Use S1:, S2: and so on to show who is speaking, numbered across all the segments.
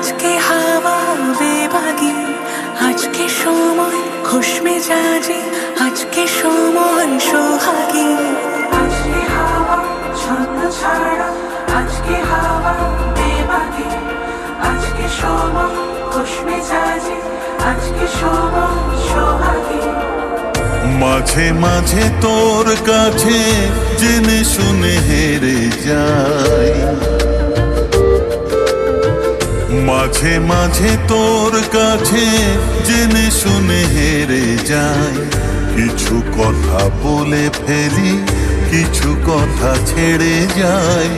S1: আজকে হাওয়া বেবাগি, আজকে সময় খুশ মেজাজি, আজকে সময় সোহাগী। আজকে হাওয়া ছন্ন ছাড়া, আজকে হাওয়া বেবাগি, আজকে সময় খুশ মেজাজি, আজকে সময় সোহাগী।
S2: মাঝে মাঝে তোর কাছে জেনে শুনে হেরে যাই, মাঝে মাঝে তোর কাছে জেনে শুনে হেরে যাই। কিছু কথা বলে ফেলি, কিছু কথা ছেড়ে যাই।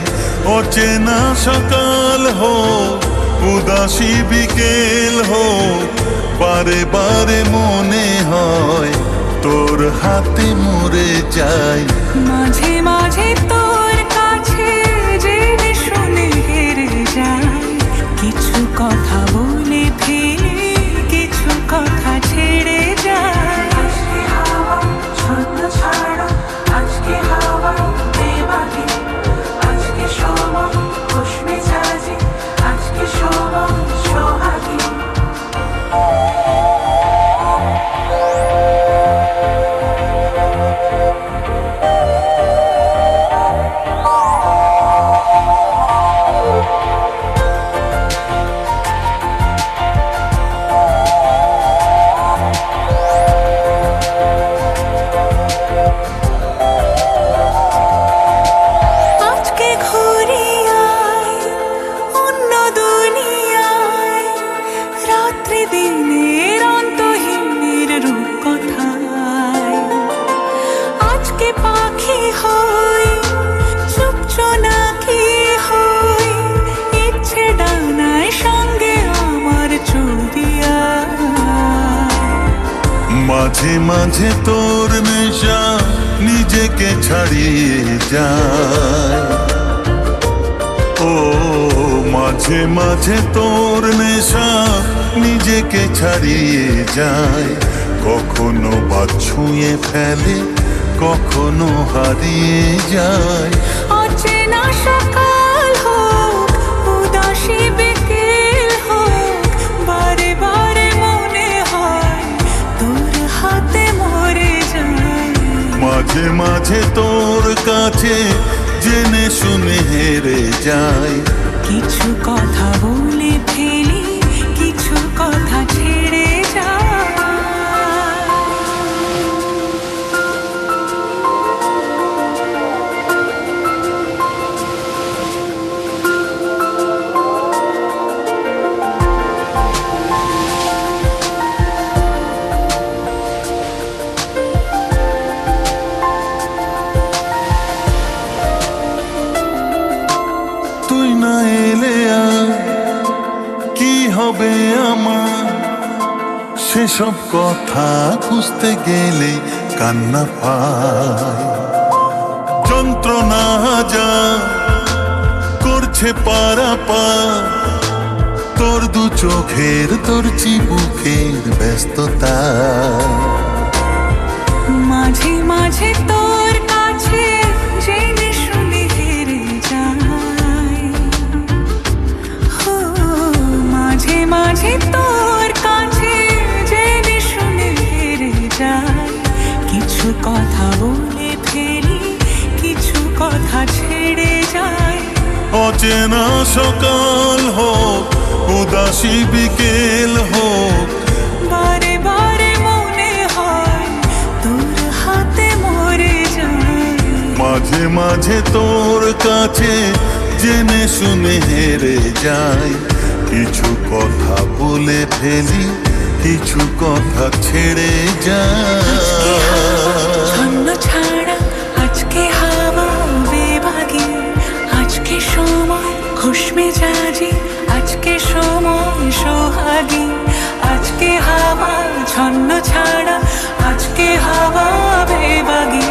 S2: অচেনা সকাল হোক, উদাসী বিকেল হোক, বারে বারে মনে হয় তোর হাতে মরে যাই।
S1: মাঝে মাঝে তোর কাছে জেনে শুনে হেরে যাই, কিছু কথা বলে ফেলি, কিছু কথা ছেড়ে যাই। আজকে হাওয়া ছন্ন ছাড়া, আজকে হাওয়া বেবাগি, আজকে সময় খুশ মেজাজি, আজকে সময় সোহাগী। দিনের অন্তহীনের রূপকথায় আজকে পাখি হই, চুপচোনাকি হই, ইচ্ছে ডানায় সঙ্গে আমার চুড়িয়া।
S2: মাঝে মাঝে তোর নেশা নিজেকে ছাড়িয়ে যায়, ও মাঝে মাঝে তোর নেশা নিজেকে ছাড়িয়ে যায়। কখনো বা ছুঁয়ে ফেলে, কখনো হারিয়ে যায়।
S1: অচেনা সকাল হোক, উদাসী বিকেল হোক, বারে বারে মনে হয় তোর হাতে মরে যায়।
S2: মাঝে মাঝে তোর কাছে জেনে শুনে হেরে যাই,
S1: কিছু কথা বলে ফেলি, কিছু কথা ছেড়ে যাই।
S2: তুই না এলে আর কি হবে আমার, সেসব কথা খুঁজতে গেলে কান্না পায়। যন্ত্রণা যা করছে পারাপার, তোর দু চোখের, তোর চিবুকের ব্যস্ততা।
S1: মাঝে মাঝে তোর কাছে জেনে শুনে হেরে যাই, মাঝে মাঝে তোর কাছে জেনে শুনে হেরে যাই। কিছু কথা বলে ফেলি, কিছু কথা ছেড়ে যাই।
S2: অচেনা সকাল হোক, উদাসী বিকেল হোক,
S1: বারে বারে মনে হয় তোর হাতে মরে যায়।
S2: মাঝে মাঝে তোর কাছে জেনে শুনে হেরে যাই। কিছু কথা বলে ফেলি, কিছু কথা ছেড়ে যাই।
S1: ছন্ন ছাড়া, আজকে হাওয়া বেবাগি, আজকে সময় খুশ মেজাজি, আজকে সময় সোহাগী। আজকে হাওয়া ছন্ন ছাড়া, আজকে হাওয়া বেবাগি,